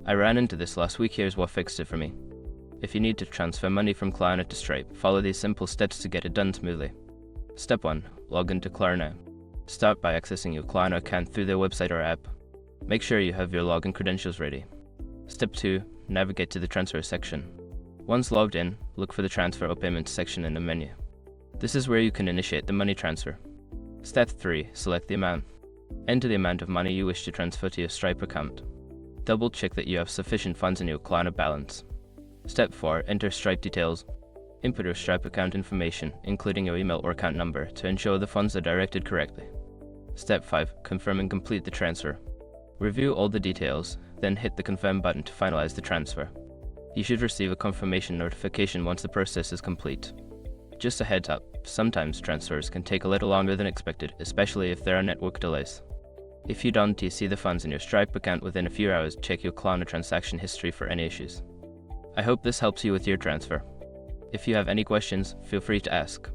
I ran into this last week. Here's what fixed it for me. If you need to transfer money from Klarna to Stripe, follow these simple steps to get it done smoothly. Step 1. Log into Klarna. Start by accessing your Klarna account through their website or app. Make sure you have your login credentials ready. Step 2. Navigate to the transfer section. Once logged in, look for the transfer or payments section in the menu. This is where you can initiate the money transfer. Step 3. Select the amount. Enter the amount of money you wish to transfer to your Stripe account. Double check that you have sufficient funds in your Klarna balance. Step 4. Enter Stripe details. Input your Stripe account information, including your email or account number, to ensure the funds are directed correctly. Step 5. Confirm and complete the transfer. Review all the details, then hit the confirm button to finalize the transfer. You should receive a confirmation notification once the process is complete. Just a heads up, sometimes transfers can take a little longer than expected, especially if there are network delays. If you don't see the funds in your Stripe account within a few hours, check your Klarna transaction history for any issues. I hope this helps you with your transfer. If you have any questions, feel free to ask.